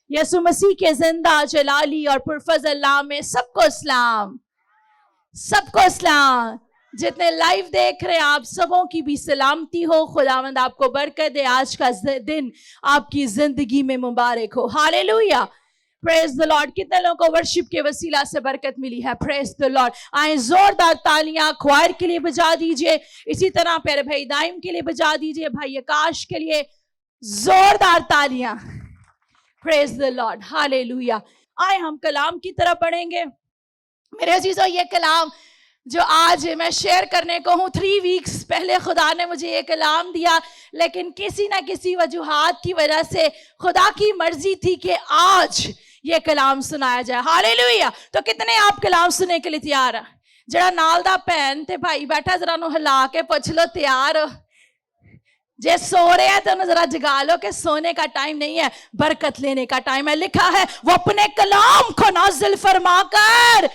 یسوع مسیح کے زندہ جلالی اور پرفضل نام میں سب کو اسلام، سب کو اسلام. جتنے لائیو دیکھ رہے ہیں آپ سبوں کی بھی سلامتی ہو. خداوند آپ کو برکت دے. آج کا دن آپ کی زندگی میں مبارک ہو. ہالےلویا. پریز دی لارڈ. کتنے لوگوں کو ورشپ کے وسیلہ سے برکت ملی ہے؟ پریز دی لارڈ. آئیں زوردار تالیاں کوائر کے لیے بجا دیجئے. اسی طرح پیارے بھائی دائم کے لیے بجا دیجئے. بھائی آکاش کے لیے زوردار تالیاں. پریز دی لارڈ. ہالےلویا. آئیں ہم کلام کی طرف بڑھیں گے. میرے عزیزو یہ کلام جو آج میں شیئر کرنے کو ہوں، 3 ویکس پہلے خدا نے مجھے یہ کلام دیا، لیکن کسی نہ کسی وجوہات کی وجہ سے خدا کی مرضی تھی کہ آج یہ کلام سنایا جائے. ہالےلویا. تو کتنے آپ کلام سننے کے لیے تیار ہیں؟ جڑا نال دا پہن تے بھائی بیٹھا ذرا نو ہلا کے پوچھ لو تیار ہو. جے سو رہے ہیں تو انہوں ذرا جگا لو کہ سونے کا ٹائم نہیں ہے، برکت لینے کا ٹائم ہے. لکھا ہے وہ اپنے کلام کو نازل فرما کر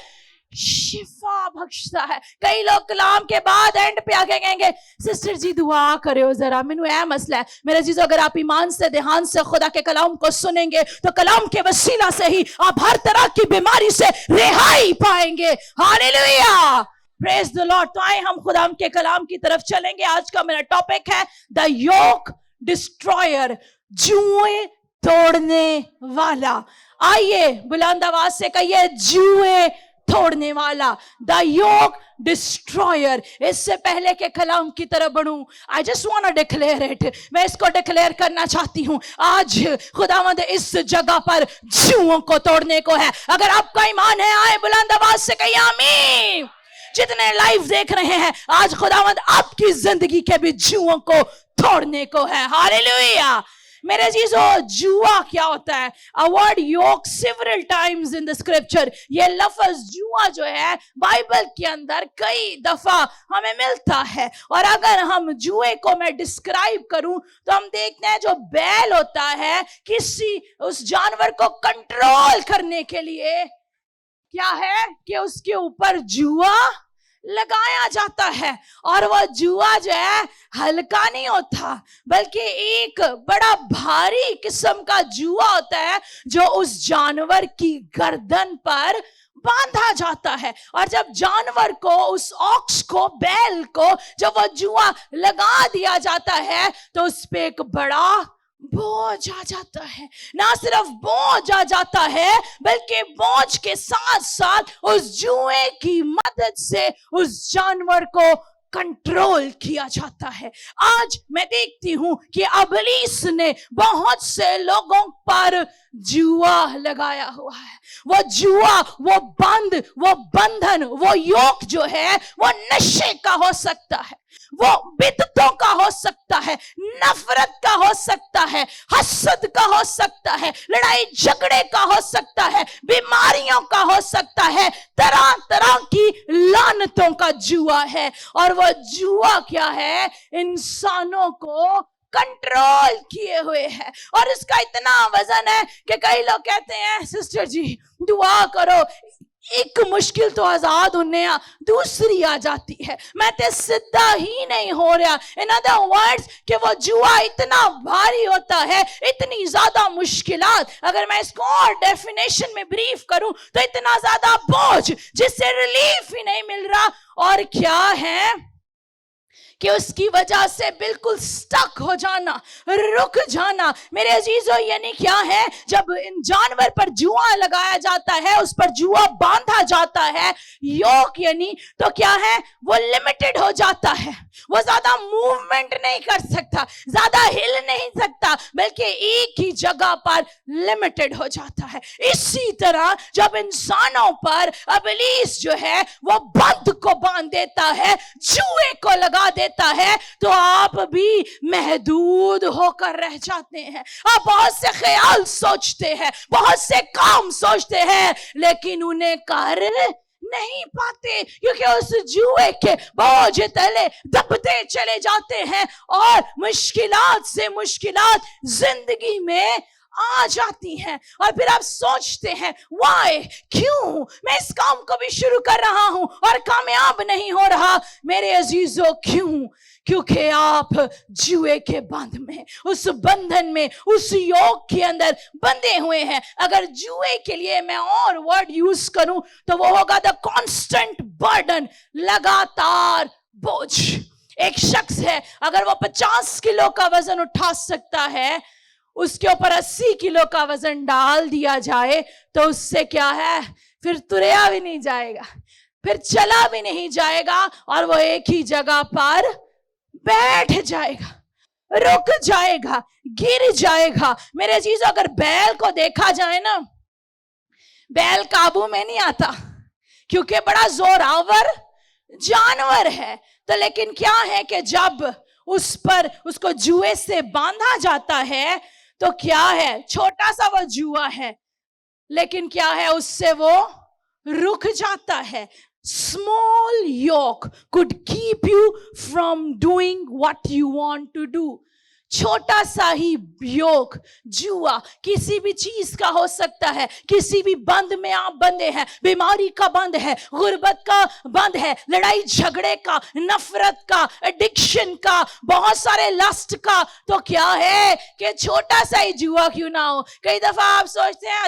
شفا بخشتا ہے. کئی لوگ کلام کے بعد اینڈ پہ آگے کہیں گے سسٹر جی دعا کرے ہو ذرا، مینوں اے مسئلہ ہے. میرے عزیزو اگر آپ ایمان سے دھیان سے خدا کے کلام کو سنیں گے تو کلام کے وسیلہ سے ہی آپ ہر طرح کی بیماری سے رہائی پائیں گے. ہالےلویا. پریز دی لارڈ. تو آئیں ہم خدا کے کلام کی طرف چلیں گے. آج کا میرا ٹاپک ہے دا یوک ڈسٹرائر، جوئیں توڑنے والا. آئیے بلند آواز سے کہیے جوئیں توڑنے والا، دا یوک ڈسٹرائر. اس سے پہلے کہ کلام کی طرف بڑھوں، I just want to declare it. میں اس کو ڈکلیئر کرنا چاہتی ہوں. آج خداوند اس جگہ پر جوؤں کو توڑنے کو ہے. اگر آپ کا ایمان ہے آئے بلند آواز سے کہیے آمین. جتنے لائیو دیکھ رہے ہیں آج خداوند آپ کی زندگی کے بھی جوؤں کو توڑنے کو ہے. ہالےلویا. میرے عزیزو جوا کیا ہوتا ہے؟ A word yoke several times in the scripture. یہ لفظ جوا جو ہے بائبل کے اندر کئی دفعہ ہمیں ملتا ہے. اور اگر ہم جوئے کو میں ڈسکرائب کروں تو ہم دیکھتے ہیں جو بیل ہوتا ہے کسی اس جانور کو کنٹرول کرنے کے لیے کیا ہے کہ اس کے اوپر جوا لگایا جاتا ہے. اور وہ جوا جو ہے ہلکا نہیں ہوتا بلکہ ایک بڑا بھاری قسم کا جوا ہوتا ہے جو اس جانور کی گردن پر باندھا جاتا ہے. اور جب جانور کو اس آکس کو بیل کو جب وہ جوا لگا دیا جاتا ہے تو اس پہ ایک بڑا بوجھ آ جاتا ہے. نہ صرف بوجھ آ جاتا ہے بلکہ بوجھ کے ساتھ ساتھ اس جوئے کی مدد سے اس جانور کو کنٹرول کیا جاتا ہے. آج میں دیکھتی ہوں کہ ابلیس نے بہت سے لوگوں پر جوا لگایا ہوا ہے. وہ جوا، وہ بند، وہ بندھن، وہ یوک جو ہے وہ نشے کا ہو سکتا ہے، وہ بدعتوں کا ہو سکتا ہے، نفرت کا ہو سکتا ہے، حسد کا ہو سکتا ہے، لڑائی جھگڑے کا ہو سکتا ہے، بیماریوں کا ہو سکتا ہے، طرح طرح کی لعنتوں کا جوا ہے. اور وہ جوا کیا ہے؟ انسانوں کو کنٹرول کیے ہوئے ہے. اور اس کا اتنا وزن ہے کہ کئی لوگ کہتے ہیں سسٹر جی دعا کرو، ایک مشکل تو آزاد ہونے دوسری آ جاتی ہے، میں تے سدھا ہی نہیں ہو رہا. in other words کہ وہ جوا اتنا بھاری ہوتا ہے، اتنی زیادہ مشکلات. اگر میں اس کو اور ڈیفینیشن میں بریف کروں تو اتنا زیادہ بوجھ جس سے ریلیف ہی نہیں مل رہا. اور کیا ہے کہ اس کی وجہ سے بالکل سٹک ہو جانا، رک جانا. میرے عزیزو یعنی کیا ہے؟ جب ان جانور پر جوا لگایا جاتا ہے، اس پر جوا باندھا جاتا ہے، یوک یعنی تو کیا ہے؟ وہ لمیٹڈ ہو جاتا ہے. وہ زیادہ موومنٹ نہیں کر سکتا، زیادہ ہل نہیں سکتا، بلکہ ایک ہی جگہ پر لمیٹڈ ہو جاتا ہے. اسی طرح جب انسانوں پر ابلیس جو ہے وہ بند کو باندھ دیتا ہے، جوئے کو لگا دیتا ہے، تو آپ بھی محدود ہو کر رہ جاتے ہیں. آپ بہت سے خیال سوچتے ہیں، بہت سے کام سوچتے ہیں، لیکن انہیں کر نہیں پاتے کیونکہ اس جوئے کے بوجھ تلے دبتے چلے جاتے ہیں اور مشکلات سے مشکلات زندگی میں आ जाती हैं और फिर आप सोचते हैं वाई, क्यों मैं इस काम को भी शुरू कर रहा हूं और कामयाब नहीं हो रहा। मेरे अजीजों, क्यों? क्योंकि आप जुए के बंध में, उस बंधन में, उस योग के अंदर बंधे हुए हैं। अगर जुए के लिए मैं और वर्ड यूज करूं तो वो होगा द कांस्टेंट बर्डन, लगातार बोझ। एक शख्स है, अगर वो 50 किलो का वजन उठा सकता है, उसके ऊपर 80 किलो का वजन डाल दिया जाए तो उससे क्या है, फिर तुरया भी नहीं जाएगा, फिर चला भी नहीं जाएगा और वो एक ही जगह पर बैठ जाएगा, रुक जाएगा, गिर जाएगा। मेरे अजीजों, अगर बैल को देखा जाए ना, बैल काबू में नहीं आता क्योंकि बड़ा जोरावर जानवर है। तो लेकिन क्या है कि जब उस पर उसको जुए से बांधा जाता है तो क्या है, छोटा सा वो जुआ है, लेकिन क्या है, उससे वो रुक जाता है। Small yoke could keep you from doing what you want to do. छोटा सा ही योग, जुआ किसी भी चीज का हो सकता है, किसी भी बंद में आप बंधे हैं। बीमारी का बंद है, गुर्बत का बंद है, लड़ाई झगड़े का, नफरत का, एडिक्शन का, बहुत सारे लस्ट का। तो क्या है कि छोटा सा ही जुआ क्यों ना हो। कई दफा आप सोचते हैं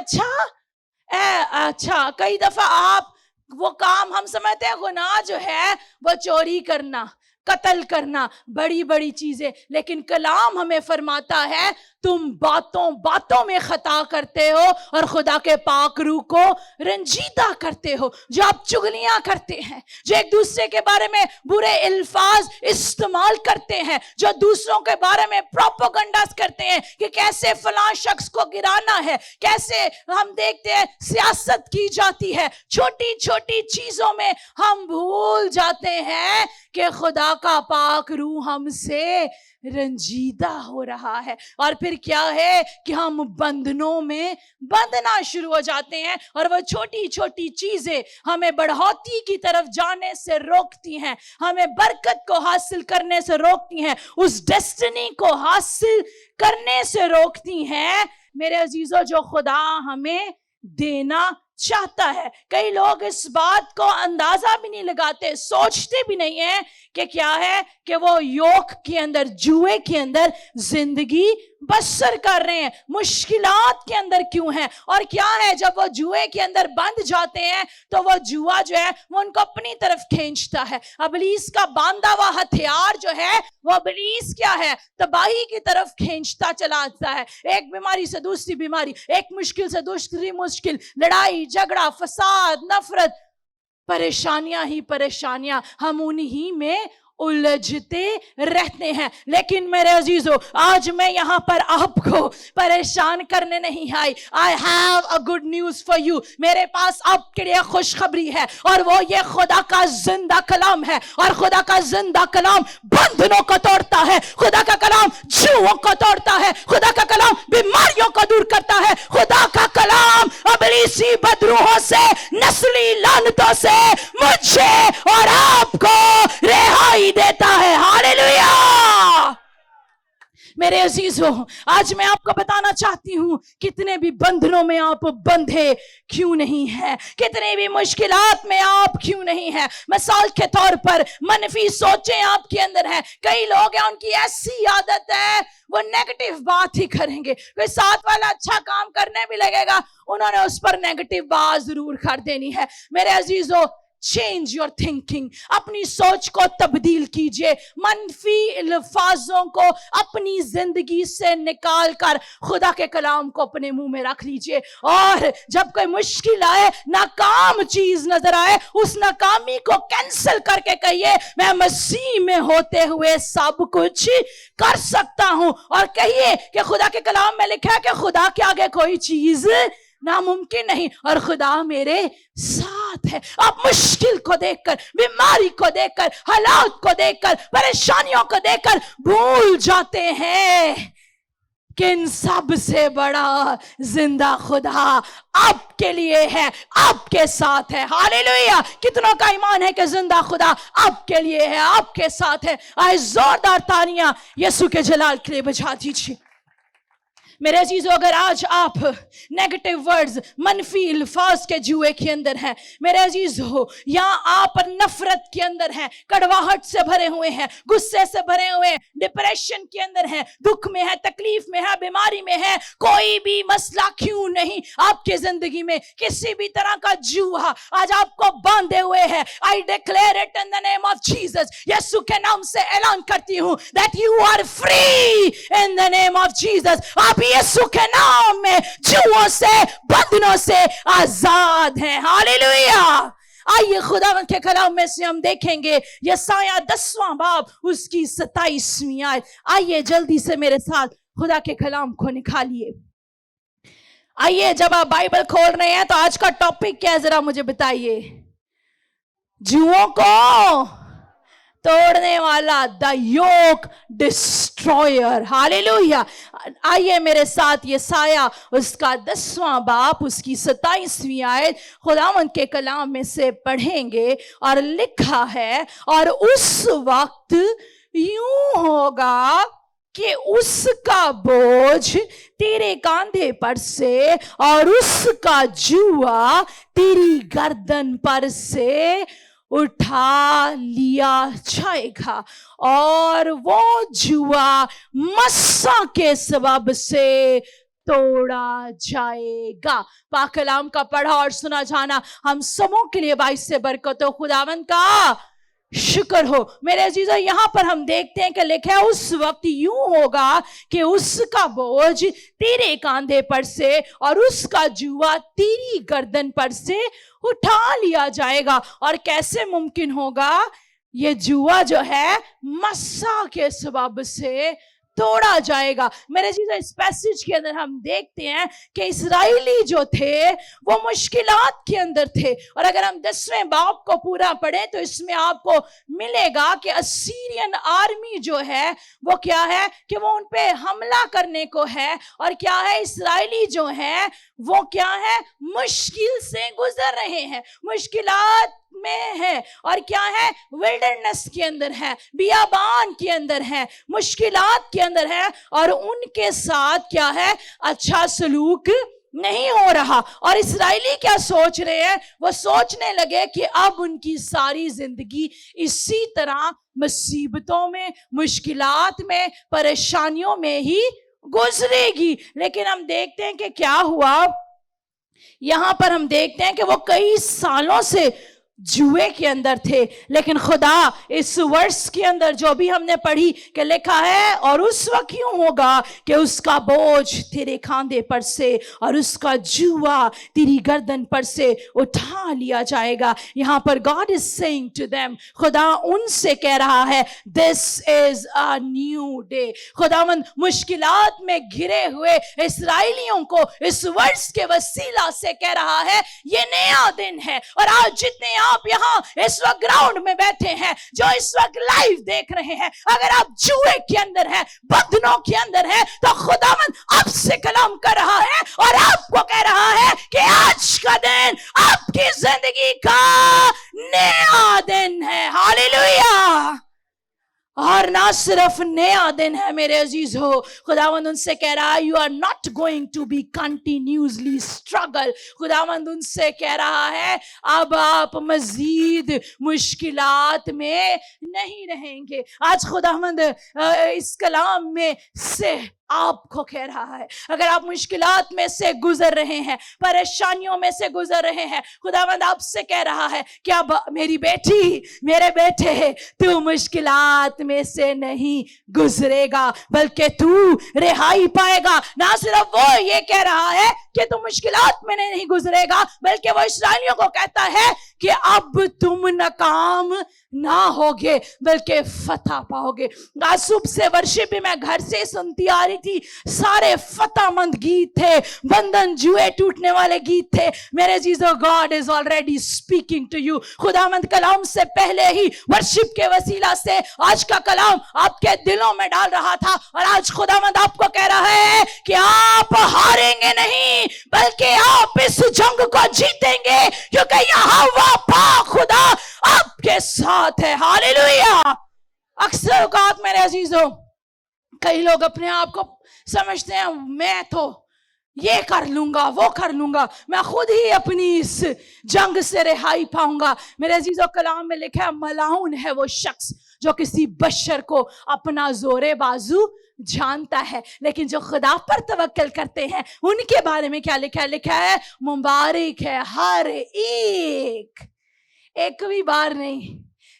अच्छा, कई दफा आप वो काम हम समझते हैं गुनाह जो है वो चोरी करना, कत्ल करना, बड़ी बड़ी चीजें, लेकिन कलाम हमें फरमाता है तुम बातों बातों में खता करते हो और खुदा के पाक रूह को रंजीदा करते हो। जो आप चुगलियां करते हैं, जो एक दूसरे के बारे में बुरे अल्फाज इस्तेमाल करते हैं, जो दूसरों के बारे में प्रोपेगेंडा करते हैं कि कैसे फलां शख्स को गिराना है, कैसे हम देखते हैं सियासत की जाती है। छोटी छोटी चीजों में हम भूल जाते हैं कि खुदा का पाक रूह हमसे रंजीदा हो रहा है। और फिर क्या है कि हम बंधनों में बंधना शुरू हो जाते हैं और वो छोटी छोटी चीजें हमें बढ़ोतरी की तरफ जाने से रोकती हैं, हमें बरकत को हासिल करने से रोकती हैं, उस डेस्टिनी को हासिल करने से रोकती हैं। मेरे अजीजों, जो खुदा हमें देना चाहता है, कई लोग इस बात को अंदाजा भी नहीं लगाते, सोचते भी नहीं है कि क्या है कि वो योग के अंदर, जुए के अंदर जिंदगी बसर कर रहे हैं, मुश्किलात के अंदर क्यों हैं। और क्या है, जब वो जुए के अंदर बंध जाते हैं तो वो जुआ जो है वो उनको अपनी तरफ खींचता है। इब्लीस का बांधा हुआ हथियार जो है वो इब्लीस क्या है, तबाही की तरफ खींचता चला आता है। एक बीमारी से दूसरी बीमारी, एक मुश्किल से दूसरी मुश्किल, लड़ाई झगड़ा, फसाद, नफरत, परेशानियां ही परेशानियां, हम उन्हीं में उलझते रहते हैं। लेकिन मेरे अजीजों, आज मैं यहाँ पर आपको परेशान करने नहीं आई। I have a good news for you. मेरे पास आपके लिए खुशखबरी है और वो ये खुदा का जिंदा कलाम है। और खुदा का जिंदा कलाम बंधनों को तोड़ता है, खुदा का कलाम जुओं को तोड़ता है, खुदा का कलाम बीमारियों को दूर करता है, खुदा का कलाम इब्लीसी बदरूहों से, नस्ली लानतों से मुझे और आपको रिहाई देता है। हालेलुया। मेरे अजीजों, आज मैं आपको बताना चाहती हूं, कितने भी बंधनों में आप बंधे क्यों नहीं है, कितने भी मुश्किलात में आप क्यों नहीं है। मिसाल के तौर पर मनफी सोचें आपके अंदर है। कई लोग हैं, उनकी ऐसी आदत है वो नेगेटिव बात ही करेंगे। कोई साथ वाला अच्छा काम करने भी लगेगा, उन्होंने उस पर नेगेटिव बात जरूर कर देनी है। मेरे अजीजों, चेंज योर थिंकिंग, अपनी सोच को तब्दील कीजिए, मनफी अल्फाजों को अपनी जिंदगी से निकाल कर खुदा के कलाम को अपने मुंह में रख लीजिए। और जब कोई मुश्किल आए, नाकाम चीज नजर आए, उस नाकामी को कैंसिल करके कहिए मैं मसीह में होते हुए सब कुछ कर सकता हूं। और कहिए कि खुदा के कलाम में लिखा है कि खुदा के आगे कोई चीज नामुमकिन नहीं और खुदा मेरे साथ है। आप मुश्किल को देखकर, बीमारी को देखकर, हालात को देखकर, परेशानियों को देखकर भूल जाते हैं कि इन सब से बड़ा जिंदा खुदा आपके लिए है, आपके साथ है। हालेलुया। कितनों का ईमान है कि जिंदा खुदा आपके लिए है, आपके साथ है। आए जोरदार तालियां यीशु के जलाल के लिए बजा दीजिए। मेरे अजीजों, अगर आज आप नेगेटिव वर्ड्स, मनफी अल्फाज के जुए के अंदर हैं, मेरे अजीजों, या आप नफरत के अंदर हैं, कड़वाहट से भरे हुए हैं, गुस्से से भरे हुए हैं, डिप्रेशन के अंदर हैं, दुख में है, तकलीफ में है, बीमारी में है, कोई भी मसला क्यों नहीं आपके जिंदगी में, किसी भी तरह का जुआ आज आपको बांधे हुए है, I declare it in the name of Jesus, Yeshu के नाम से ऐलान करती हूं that you are free in the name of Jesus. आप यीशु के नाम में जुओं से, बंधनों से आजाद हैं। हालेलुया। आइए खुदावंद के कलाम में से हम देखेंगे यशायाह 10वां बाब उसकी 27वीं आयत। आइए जल्दी से मेरे साथ खुदा के कलाम को निकालिए। आइए, जब आप बाइबल खोल रहे हैं तो आज का टॉपिक क्या है जरा मुझे बताइए। जुओं को तोड़ने वाला, द योक डिस्ट्रॉयर। हालेलुया। आइए मेरे साथ यशायाह उसका 10वां बाब उसकी 27वीं आयत खुदावंद के कलाम में से पढ़ेंगे। और लिखा है, और उस वक्त यूं होगा कि उसका बोझ तेरे कांधे पर से और उसका जुआ तेरी गर्दन पर से उठा लिया जाएगा, और वो जुआ मस्सा के सबब से तोड़ा जाएगा। पाक कलाम का पढ़ा और सुना जाना हम सबों के लिए बाइस से बरकत हो। खुदावंद का शुक्र हो। मेरे अजीजों, यहां पर हम देखते हैं कि लिखा है, उस वक्त यूं होगा कि उसका बोझ तेरे कांधे पर से और उसका जुआ तेरी गर्दन पर से उठा लिया जाएगा। और कैसे मुमकिन होगा? ये जुआ जो है मस्सा के सबब से तोड़ा जाएगा। मेरे चीज़ इस पैसेज के अंदर हम देखते हैं कि इस्राएली जो थे वो मुश्किलात के अंदर थे। और अगर हम 10वें बाब को पूरा पढ़ें तो इसमें आपको मिलेगा कि असीरियन आर्मी जो है वो क्या है कि वो उन पे हमला करने को है। और क्या है, इस्राएली जो है वो क्या है, मुश्किल से गुजर रहे हैं, मुश्किलात में है। और क्या है, विल्डरनेस के अंदर है, बियाबान के अंदर है, मुश्किलात के अंदर है। और उनके साथ क्या है, अच्छा सलूक नहीं हो रहा। और इस्राएली क्या सोच रहे हैं, वो सोचने लगे कि अब उनकी सारी जिंदगी इसी तरह मुसीबतों में, मुश्किलात में, परेशानियों में ही गुजरेगी। लेकिन हम देखते हैं कि क्या हुआ। यहां पर हम देखते हैं कि वो कई सालों से जुए के अंदर थे। लेकिन खुदा इस वर्ष के अंदर जो भी हमने पढ़ी कि लिखा है, और उस वक्त यूं होगा कि उसका बोझ तेरे खांधे पर से और उसका जुआ तेरी गर्दन पर से उठा लिया जाएगा। यहां पर God is saying to them, खुदा उनसे कह रहा है, this is a new day. खुदावंद मुश्किलात में घिरे हुए इस्राएलियों को इस वर्ष के वसीला से कह रहा है, ये नया दिन है। और आज जितने आप यहां इस वक्त ग्राउंड में बैठे हैं, जो इस वक्त लाइव देख रहे हैं, अगर आप जुए के अंदर हैं, बंधनों के अंदर हैं, तो खुदावंद आपसे कलाम कर रहा है और आपको कह रहा है कि आज का दिन आपकी जिंदगी का नया दिन है। हालेलुया। और ना सिर्फ नया दिन है मेरे अजीज हो, खुदावंद उनसे कह रहा है, you are not going to be continuously struggle. खुदावंद उनसे कह रहा है, अब आप मजीद मुश्किलात में नहीं रहेंगे। आज खुदावंद इस कलाम में से आपको कह रहा है, अगर आप मुश्किलात में से गुजर रहे हैं, परेशानियों में से गुजर रहे हैं, खुदावंद आपसे कह रहा है कि अब मेरी बेटी, मेरे बेटे, तू मुश्किलात में से नहीं गुजरेगा, बल्कि तू रिहाई पाएगा। ना सिर्फ वो ये कह रहा है कि तू मुश्किलात में नहीं गुजरेगा, बल्कि वो इस्राएलियों को कहता है कि अब तुम नाकाम ना होगे बल्कि फतह पाओगे। आज सुबह से वर्शिप भी मैं घर से सुनती आ रही थी, सारे फतहमंद गीत थे, बंधन जुए टूटने वाले गीत थे। मेरे जीजो, God is already speaking to you. खुदावंद कलाम से पहले ही वर्शिप के वसीला से आज का कलाम आपके दिलों में डाल रहा था। और आज खुदावंद आपको कह रहा है कि आप हारेंगे नहीं, बल्कि आप इस जंग को जीतेंगे, क्योंकि यहाँ वापा खुदा आपके साथ है। हालेलुया। अक्सर औकात मेरे अजीजों, कई लोग अपने आप को समझते हैं मैं तो ये कर लूंगा, वो कर लूंगा, मैं खुद ही अपनी इस जंग से रिहाई पाऊंगा। मेरे अजीजों, कलाम में लिखा है मलाउन है वो शख्स जो किसी बशर को अपना जोरे बाजू जानता है, लेकिन जो खुदा पर तवक्कल करते हैं उनके बारे में क्या लिखा है? लिखा है मुबारक है हर एक भी बार नहीं,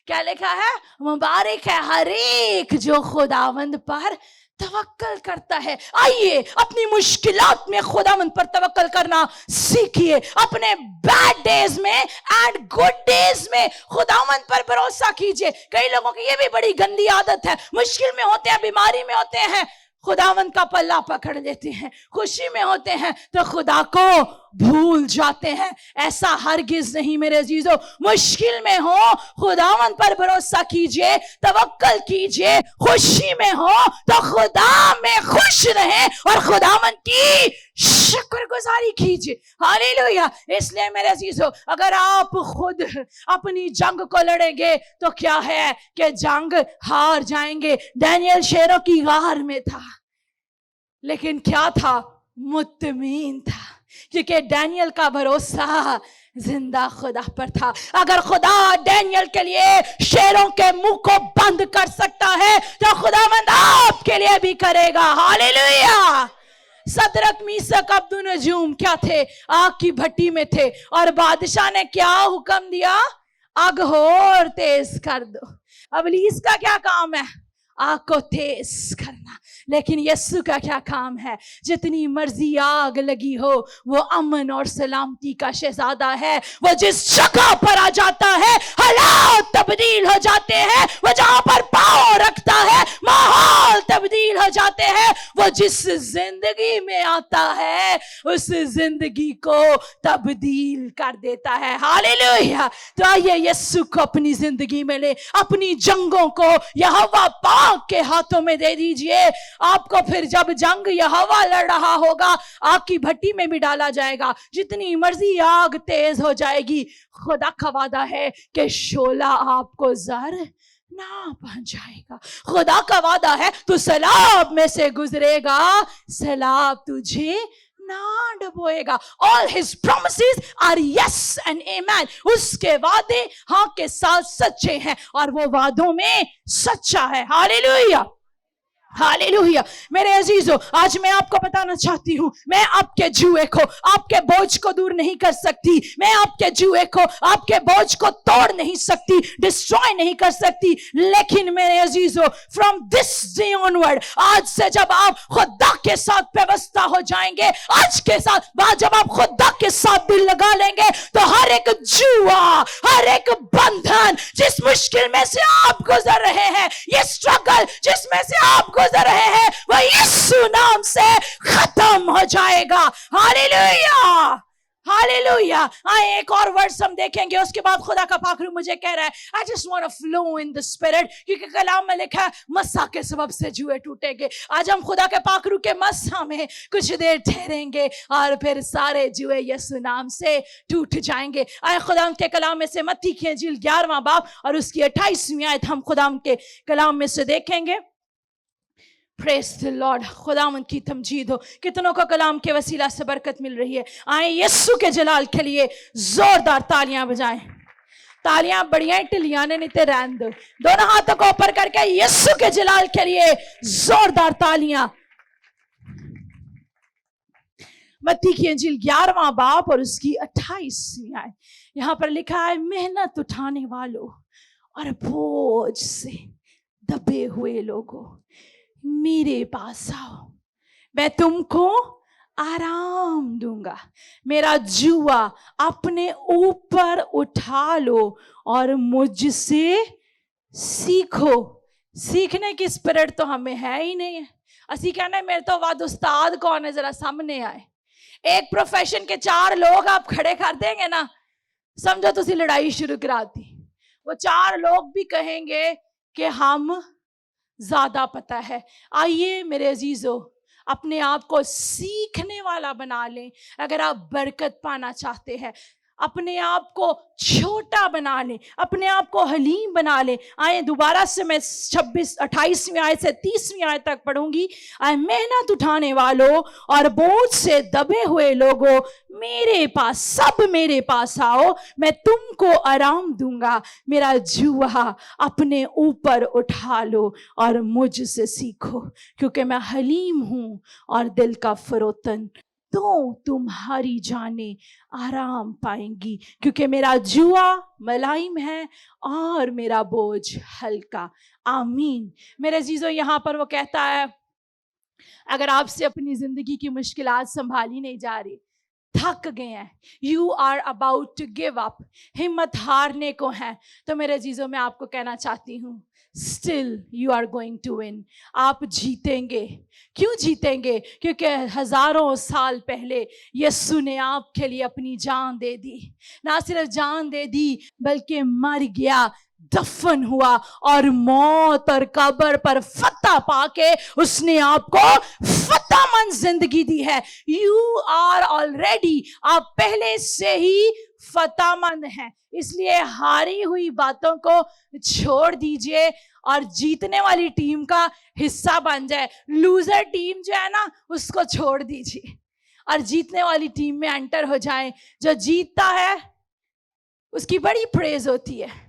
क्या लिखा है? मुबारक है हर एक जो खुदावंद पर तवक्कल करता है। आइए अपनी मुश्किलात में खुदावंद पर तवक्कल करना सीखिए। अपने बैड डेज में एंड गुड डेज में खुदावंद पर भरोसा कीजिए। कई लोगों की ये भी बड़ी गंदी आदत है, मुश्किल में होते हैं, बीमारी में होते हैं, खुदावंद का पल्ला पकड़ लेते हैं, खुशी में होते हैं तो खुदा को भूल जाते हैं। ऐसा हरगिज नहीं मेरे अजीजों। मुश्किल में हो खुदावंद पर भरोसा कीजिए, तवक्कल कीजिए। खुशी में हो तो खुदा में खुश रहे और खुदावंद की शुक्रगुजारी कीजिए। हालेलुया। इसलिए मेरे अजीजों, अगर आप खुद अपनी जंग को लड़ेंगे तो क्या है कि जंग हार जाएंगे। डैनियल शेरों की गार में था, लेकिन क्या था? मुत्मीन था, क्योंकि डैनियल का भरोसा जिंदा खुदा पर था। अगर खुदा डैनियल के लिए शेरों के मुंह को बंद कर सकता है तो खुदावंद आपके लिए भी करेगा। हालेलुया। सदरक मीसक अब्दुनजूम क्या थे? आग की भट्टी में थे और बादशाह ने क्या हुक्म दिया? आग और तेज कर दो। इब्लीस का क्या काम है? आग को तेज करना। लेकिन यीशु का क्या काम है? जितनी मर्जी आग लगी हो, वो अमन और सलामती का शहजादा है। वो जिस जगह पर आ जाता है हालात तब्दील हो जाते हैं। वो जहां पर पांव रखता है माहौल तब्दील हो जाते हैं। वो जिस जिंदगी में आता है उस जिंदगी को तब्दील कर देता है। हालेलुया। तो आइए यीशु को अपनी जिंदगी में ले, अपनी जंगों को यहोवा पाक के हाथों में दे दीजिए। आपको फिर जब जंग यहोवा लड़ रहा होगा, आग की भट्टी में भी डाला जाएगा, जितनी मर्जी आग तेज हो जाएगी, खुदा का वादा है कि शोला आपको जर ना पहुंचाएगा। खुदा का वादा है तू सैलाब में से गुजरेगा, सैलाब तुझे ना डुबोएगा। All his promises are yes and amen. उसके वादे हाँ के साथ सच्चे हैं और वो वादों में सच्चा है। Hallelujah, hallelujah. मेरे अजीजों, आज मैं आपको बताना चाहती हूँ, मैं आपके जुए को, आपके बोझ को दूर नहीं कर सकती। मैं आपके जुए को, आपके बोझ को तोड़ नहीं सकती, डिस्ट्रॉय नहीं कर सकती। लेकिन मेरे अजीजों, फ्रॉम दिस डे ऑनवर्ड, आज से जब आप खुदा के साथ व्यवस्था हो जाएंगे, आज के साथ बाद जब आप खुदा के साथ दिल लगा लेंगे, तो हर एक जुआ, हर एक बंधन जिस मुश्किल में से आप गुजर रहे हैं, ये स्ट्रगल जिसमें से आप गुजर रहे हैं, वह यीशु नाम से खत्म हो जाएगा। Hallelujah, hallelujah. आए एक और वर्ड्स हम देखेंगे, उसके बाद खुदा का पाखरू मुझे कह रहा है I just want to flow in the spirit, क्योंकि कलाम में लिखा है मस्सा के सबब से जुए टूटेंगे। आज हम खुदा के पाखरू के मस्सा में कुछ देर ठहरेंगे और फिर सारे जुए यीशु नाम से टूट जाएंगे। आए खुदा के कलाम में से मत्ती की इंजील 11वां बाब और उसकी 28वीं आयत हम खुदा के कलाम में से देखेंगे। Praise the Lord. खुदावंद की तमजीद हो। कितनों को कलाम के वसीला से बरकत मिल रही है? आए यीशु के जलाल के लिए जोरदार तालियां बजाएं। तालियां बढ़िया टिलियां ने नहीं रहन दो, दोनों हाथों को ऊपर करके यीशु के जलाल के लिए जोरदार तालियां। मत्ती की इंजील 11वां बाब और उसकी 28वीं आयत, यहां पर लिखा है मेहनत उठाने वालों और बोझ से दबे हुए लोगों, मेरे पास आओ, मैं तुमको आराम दूंगा। मेरा जुआ अपने ऊपर उठा लो और मुझसे सीखो। सीखने की स्पिरिट तो हमें है ही नहीं है। असी कहना मेरे तो वाद उस्ताद कौन है, जरा सामने आए। एक प्रोफेशन के 4 लोग आप खड़े कर देंगे ना, समझो तुसी लड़ाई शुरू करा दी। वो 4 लोग भी कहेंगे कि हम ज्यादा पता है। आइए मेरे अजीजों, अपने आप को सीखने वाला बना लें। अगर आप बरकत पाना चाहते हैं, अपने आप को छोटा बना ले, अपने आप को हलीम बना ले। आए दोबारा से मैं 28वीं आयत से 30वीं आयत तक पढ़ूंगी। आए मेहनत उठाने वालों और बोझ से दबे हुए लोगों, मेरे पास, सब मेरे पास आओ, मैं तुमको आराम दूंगा। मेरा जुआ अपने ऊपर उठा लो और मुझसे सीखो, क्योंकि मैं हलीम हूं और दिल का फरोतन, तो तुम्हारी जाने आराम पाएंगी, क्योंकि मेरा जुआ मुलायम है और मेरा बोझ हल्का। आमीन। मेरे अजीजों, यहाँ पर वो कहता है, अगर आपसे अपनी जिंदगी की मुश्किलात संभाली नहीं जा रही, थक गए हैं, you are about to give up, हिम्मत हारने को है, तो मेरे अजीजों मैं आपको कहना चाहती हूँ, still you are going to win. आप जीतेंगे। क्यों जीतेंगे? क्योंकि हजारों साल पहले यीशु ने आपके लिए अपनी जान दे दी। ना सिर्फ जान दे दी, बल्कि मर गया, दफन हुआ और मौत और कब्र पर फतह पाके उसने आपको फतहमंद जिंदगी दी है। यू आर ऑलरेडी, आप पहले से ही फतहमंद हैं। इसलिए हारी हुई बातों को छोड़ दीजिए और जीतने वाली टीम का हिस्सा बन जाए। लूजर टीम जो है ना, उसको छोड़ दीजिए और जीतने वाली टीम में एंटर हो जाए। जो जीतता है उसकी बड़ी प्रेज होती है।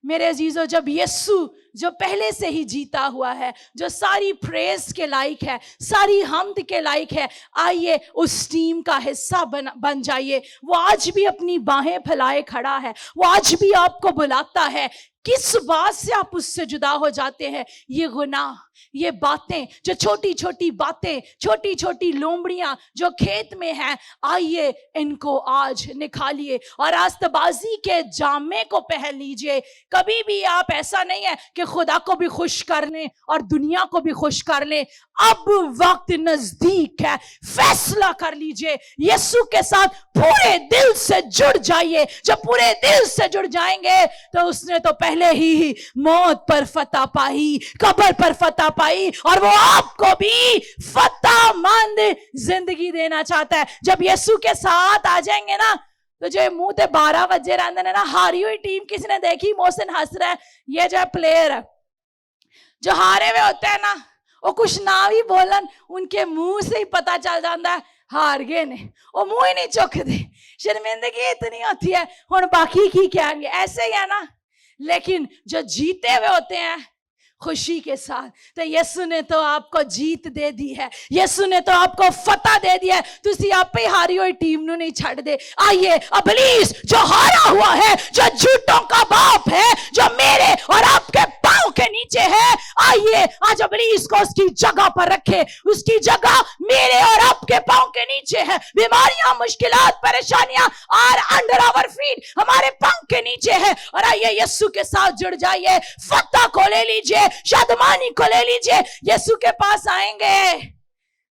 मेरे अजीजों, जब यीशु जो पहले से ही जीता हुआ है, जो सारी प्रेज के लायक है, सारी हमद के लायक है, आइए उस टीम का हिस्सा बन जाइए। वो आज भी अपनी बाहें फैलाए खड़ा है, वो आज भी आपको बुलाता है। किस बात से आप उससे जुदा हो जाते हैं? ये गुनाह, ये बातें, जो छोटी छोटी बातें, छोटी छोटी लोमड़ियां जो खेत में हैं, आइए इनको आज निकालिए और रास्तबाजी के जामे को पहन लीजिए। कभी भी आप ऐसा नहीं है कि खुदा को भी खुश कर लें और दुनिया को भी खुश कर लें। अब वक्त नजदीक है, फैसला कर लीजिए, यीशु के साथ पूरे दिल से जुड़ जाइए। जब पूरे दिल से जुड़ जाएंगे तो उसने तो पहले ही मौत पर फतह पाई, कब्र पर फतह पाई, और वो आपको भी फतहमंद जिंदगी देना चाहता है। जब यीशु के साथ आ जाएंगे ना, तो जो मुंह ते 12 बजे रहते हैं ना, हारी हुई टीम किसी ने देखी? मोहसिन हंस रहा है। ये जो प्लेयर है जो हारे हुए होते हैं ना, वो कुछ ना भी बोलन, उनके मुंह से ही पता चल जाता है हार गए ने। वो मुंह ही नहीं चुकते, शर्मिंदगी इतनी होती है, हुण बाकी की क्या है, ऐसे ही है ना। लेकिन जो जीते हुए होते हैं खुशी के साथ, तो यीशु ने तो आपको जीत दे दी है, यीशु ने तो आपको फतह दे दिया है। तुसी आप ही हारी हुई टीम नु नहीं छड़ दे। आइए, इब्लीस जो हारा हुआ है, जो झूठों का बाप है, जो मेरे और आपके पांव के नीचे है, आइए आज इब्लीस को उसकी जगह पर रखे। उसकी जगह मेरे और आपके पांव के नीचे है। बीमारियां, मुश्किलात, परेशानियां आर अंडर आवर फीट, हमारे पांव के नीचे है। और आइए यीशु के साथ जुड़ जाइए, फतह को ले लीजिए, शादमानी को ले लीजिए। यीशु के पास आएंगे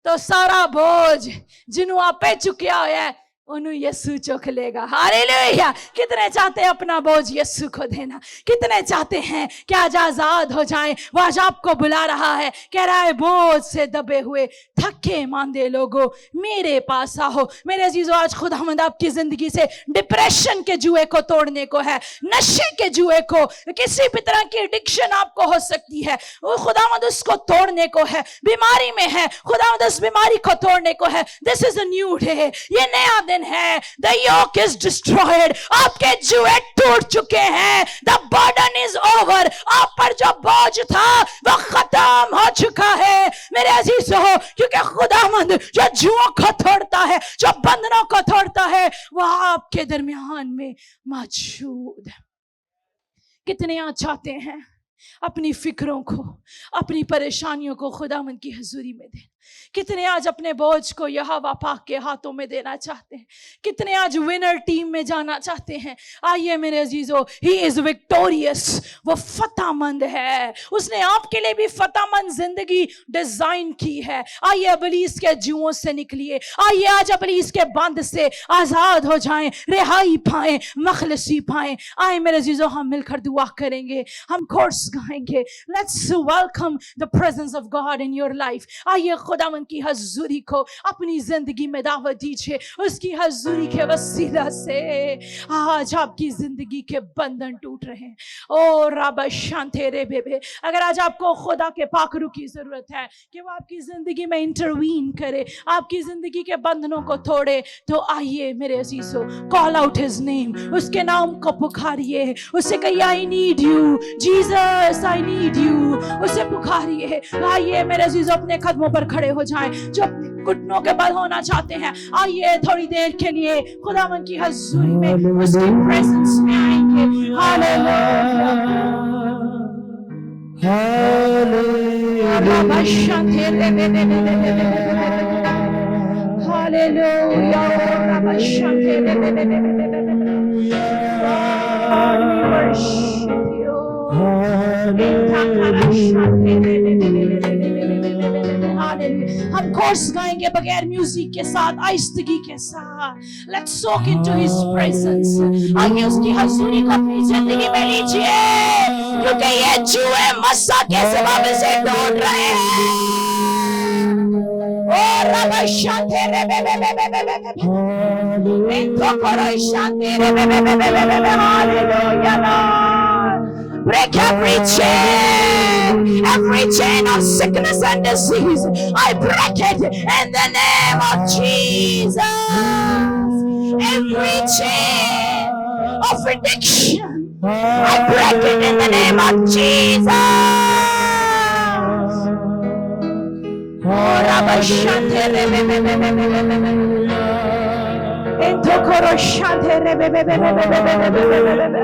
तो सारा बोझ जिन्हों आपे चुकिया हुआ है उन्हें यीशु चुक लेगा। हालेलुया। कितने चाहते हैं अपना बोझ यीशु को देना? कितने चाहते हैं कि आज आजाद हो जाएं? वो आज आपको बुला रहा है, कह रहा है बोझ से दबे हुए थके मांदे लोगों, मेरे पास आओ। मेरे अजीजों, आज खुदावंद आपकी जिंदगी से डिप्रेशन के जुए को तोड़ने को है, नशे के जुए को, किसी भी तरह की एडिक्शन आपको हो सकती है, वो खुदावंद उसको तोड़ने को है। बीमारी में है, खुदावंद उस बीमारी को तोड़ने को है। This is a new day, ये नया दिन है। The yoke is destroyed, आपके जुए टूट चुके हैं। The burden is over, आप पर जो बोझ था वो खत्म हो चुका है मेरे अजीजों। क्योंकि खुदावंद जो जुओं को तोड़ता है, जो बंधनों को तोड़ता है, वो आपके दरमियान में मौजूद है। कितने आज चाहते हैं अपनी फिक्रों को, अपनी परेशानियों को खुदावंद की हुजूरी में देना? कितने आज अपने बोझ को यहोवा पाक के हाथों में देना चाहते हैं? कितने आज विनर टीम में जाना चाहते हैं? आइए मेरे अजीजों, ही इज विक्टोरियस, वो फतहमंद है। उसने आपके लिए भी फतहमंद जिंदगी डिजाइन की है। आइए इब्लीस के जुओं से निकलिए, आइए आज इब्लीस के बंद से आजाद हो जाएं, रिहाई पाएं, मखलसी पाएं। आइए मेरे अजीजों, हम मिलकर दुआ करेंगे, हम कोर्स गाएंगे। Let's welcome the presence of God in your life. आइए खुदावन की हजूरी को अपनी जिंदगी में दावत दीजिए। उसकी हजूरी के वसीला से आज आपकी जिंदगी के बंधन टूट रहे हैं। ओ रब शांति रे बेबे, अगर आज आपको खुदा के पाकरू की जरूरत है कि वो आपकी जिंदगी में इंटरवीन करे, आपकी जिंदगी के बंधनों को तोड़े, तो आइए मेरे अजीजों, कॉल आउट हिज नेम, उसके नाम को पुकारिए, उससे कहिए I need you Jesus, I need you, उसे पुकारिए। आइए मेरे अजीजों, अपने कदमों पर खड़े हो जाएं। जो अपने घुटनों के बल होना चाहते हैं, आइए थोड़ी देर के लिए खुदावन की हजूरी में, उसकी प्रेजेंस में आएंगे। हालेलुया, हम कोर्स गाएंगे बगैर म्यूजिक के साथ, आहिस्तगी के साथ। Let's soak into His presence। आइए उसकी हजूरी को अपनी जिंदगी में लीजिए, क्योंकि ये चूहे मस्सा के सबब से दौड़ रहे हैं। ओ रब शांति रे बे बे बे बे बे बे, इनको करो शांति रे बे बे बे बे बे बे। Hallelujah. Break every chain of sickness and disease. I break it in the name of Jesus. Every chain of addiction, I break it in the name of Jesus. Oh, Rabba Shante Rebe Bebe Bebe Bebe. Into Koro Shante Rebe Bebe Bebe Bebe Bebe Bebe.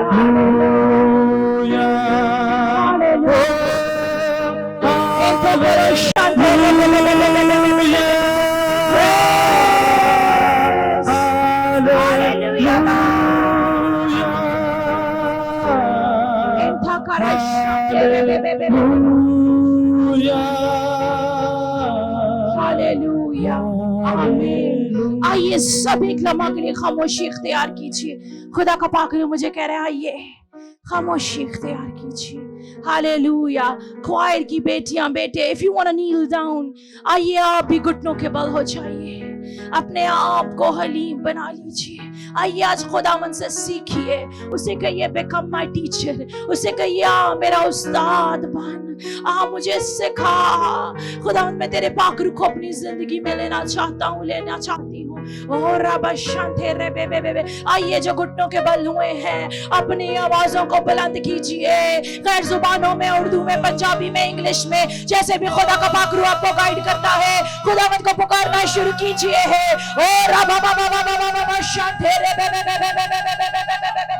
Hallelujah, आमीन। आइए सब एक लम्हा के लिए खामोशी इख्तियार कीजिए। खुदा का पाक मुझे कह रहा है, आइए खामोशी इख्तियार कीजिए। हालेलुया। ख्वायर की बेटियां बेटे, if you want to kneel down, आइए आप भी घुटनों के बल हो जाइए, अपने आप को हलीम बना लीजिए। आइए आज खुदावन से सीखिए, उसे कहिए बिकम माय टीचर, उसे कहिए मेरा उस्ताद बन, मुझे सिखा। खुदावन मैं तेरे पाकरू को अपनी जिंदगी में लेना चाहता हूँ, लेना चाहती हूँ। ओ रब शांति रे बे बे बे। आइए जो घुटनों के बल हुए हैं, अपनी आवाजों को बुलंद कीजिए, गैर जुबानों में, उर्दू में, पंजाबी में, इंग्लिश में, जैसे भी खुदा का पाकरू आपको गाइड करता है, खुदावन को पुकारना शुरू कीजिए। ओ रब शांति रे बे बे बे बे बे बे बे बे बे।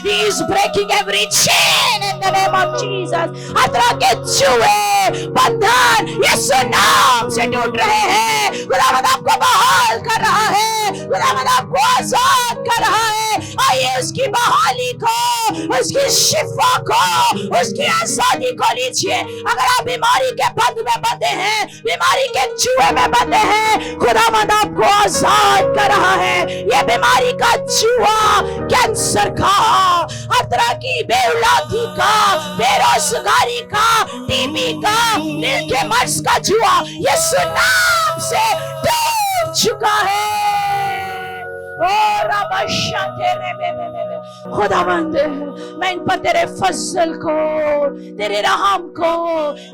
He is breaking every chain in the name of Jesus। हत्रा के चूहे बंधन यीशु नाम से टूट रहे हैं। खुदावंद आपको बहाल कर रहा है, खुदावंद आपको आजाद कर रहा है। आइए उसकी बहाली को, उसकी शिफा को, उसकी आजादी को लीजिए। अगर आप बीमारी के बंध में बंधे हैं, बीमारी के चूहे में बंधे हैं, खुदावंद आपको आजाद कर रहा है। ये बीमारी का चूहा, कैंसर का, हर तरह की बेऔलादी का, बेरोजगारी का, टीबी का, दिल के मर्ज का चूहा यीशु नाम से टूट चुका है। खुदावंद मैं इन पर तेरे फजल को, तेरे रहम को,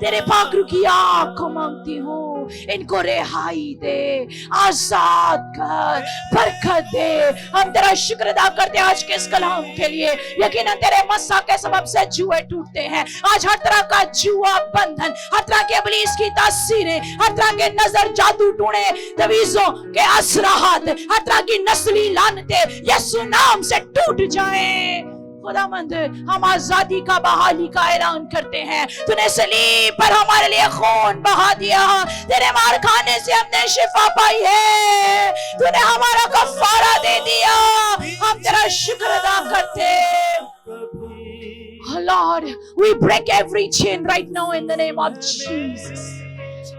तेरे पाकरू की आग को मांगती हूँ। इनको रिहाई दे, आजाद कर, बरकत दे। हम तेरा शुक्र अदा करते हैं आज के इस कलाम के लिए। यकीनन तेरे मस्सा के सबब से जुए टूटते हैं। आज हर तरह का जुआ बंधन, हर तरह के इब्लीस की तासीरें, हर तरह के नजर जादू टूणे, तवीजों के असराहत, हर तरह की नस्ली लानतें यीशु नाम से टूट जाएं। खुदावंद हम आजादी का, बहाली का ऐलान करते हैं। तूने सलीब पर हमारे लिए खून बहा दिया, तेरे मार खाने से हमने शिफा पाई है, तूने हमारा कफारा दे दिया। हम तेरा शुक्र अदा करते हैं। Oh Lord, we break every chain right now in the name of Jesus.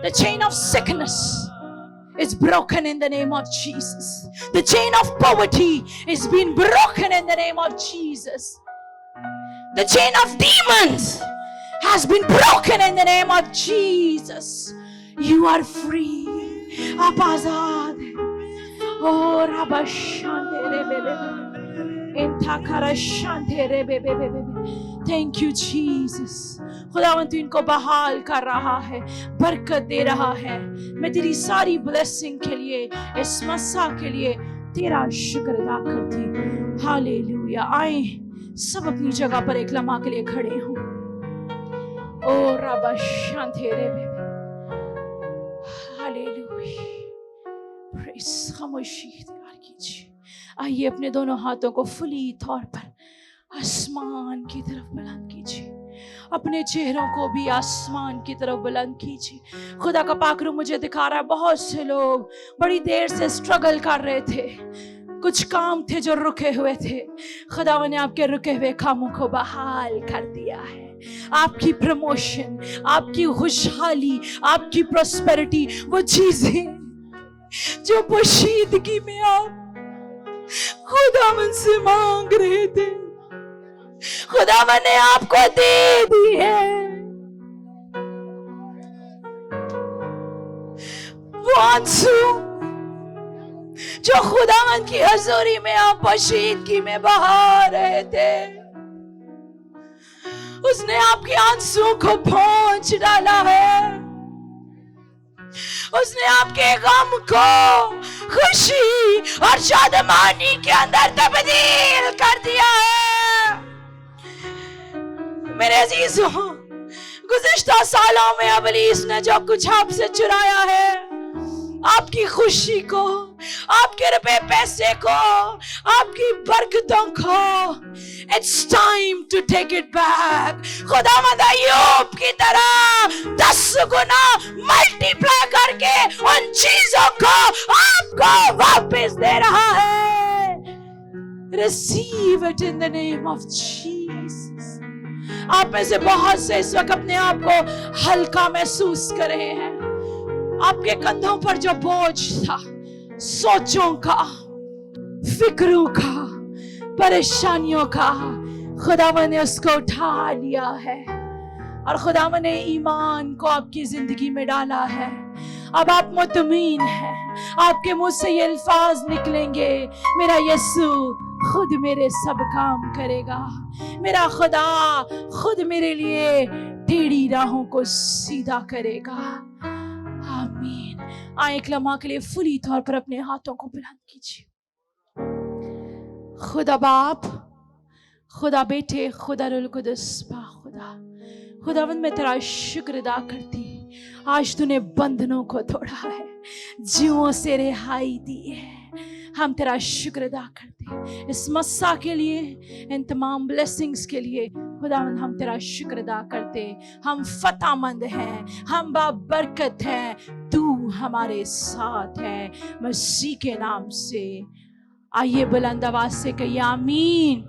The chain of sickness is broken in the name of Jesus. The chain of poverty is being broken in the name of Jesus. The chain of demons has been broken in the name of Jesus. You are free. آپ آزاد ہیں. Oh, Rabba Shante Rebe Inta Kara Shante Rebe. Thank you Jesus. خداوند تو ان کو بحال کر رہا ہے, برکت دے رہا ہے. میں تیری ساری بلیسنگ کے لیے, اس مسا کے لیے تیرا شکر ادا کرتی. ہالےلویا. آئیں سب اپنی جگہ پر ایک لمحہ کے لیے کھڑے ہوں. او ربا شانتے رے. ہالےلویا. پریس. خاموشی اختیار کیجیے. آئیے اپنے دونوں ہاتھوں کو فلی طور پر آسمان کی طرف بلند کیجیے. اپنے چہروں کو بھی آسمان کی طرف بلند کیجیے. خدا کا پاک روح مجھے دکھا رہا ہے بہت سے لوگ بڑی دیر سے سٹرگل کر رہے تھے. کچھ کام تھے جو رکے ہوئے تھے. خداوند نے آپ کے رکے ہوئے کاموں کو بحال کر دیا ہے. آپ کی پروموشن, آپ کی خوشحالی, آپ کی پراسپیرٹی, وہ چیزیں جو پوشیدگی میں آپ خداوند سے مانگ رہے تھے, خداوند نے آپ کو دے دی ہے. وہ آنسو جو خداوند کی حضوری میں آپ پوشیدگی میں بہا رہے تھے, اس نے آپ کے آنسو کو پہنچ ڈالا ہے. اس نے آپ کے غم کو خوشی اور شادمانی کے اندر تبدیل کر دیا ہے. میرے عزیزوں, گزشتہ سالوں میں ابلیس نے جو کچھ آپ سے چرایا ہے, آپ کی خوشی کو, آپ کے روپے پیسے کو, آپ کی برکتوں کو, it's time to take it back. خداوند ایوب کی طرح 10 گنا ملٹی پلائی کر کے ان چیزوں کو آپ کو واپس دے رہا ہے. Receive it in the name of Jesus. آپ میں سے بہت سے اس وقت اپنے آپ کو ہلکا محسوس کر رہے ہیں. آپ کے کندھوں پر جو بوجھ تھا, سوچوں کا, فکروں کا, پریشانیوں کا, خداوند نے اس کو اٹھا لیا ہے. اور خداوند نے ایمان کو آپ کی زندگی میں ڈالا ہے. اب آپ مطمئن ہیں. آپ کے منہ سے یہ الفاظ نکلیں گے, میرا یسوع خود میرے سب کام کرے گا. میرا خدا خود میرے لیے ٹیڑھی راہوں کو سیدھا کرے گا. آمین. آئیں ایک لمحہ کے لیے فلی طور پر اپنے ہاتھوں کو بلند کیجیے. خدا باپ, خدا بیٹے, خدا روح القدس با خدا. خداوند میں تیرا شکر ادا کرتی, آج تو نے بندھنوں کو توڑا ہے, جیووں سے رہائی دی ہے. ہم تیرا شکر ادا کرتے اس مسا کے لیے, ان تمام بلیسنگز کے لیے. خداوند ہم تیرا شکر ادا کرتے. ہم فتح مند ہیں, ہم بابرکت ہیں, تو ہمارے ساتھ ہے, مسیح کے نام سے. آئیے بلند آواز سے کہیے آمین.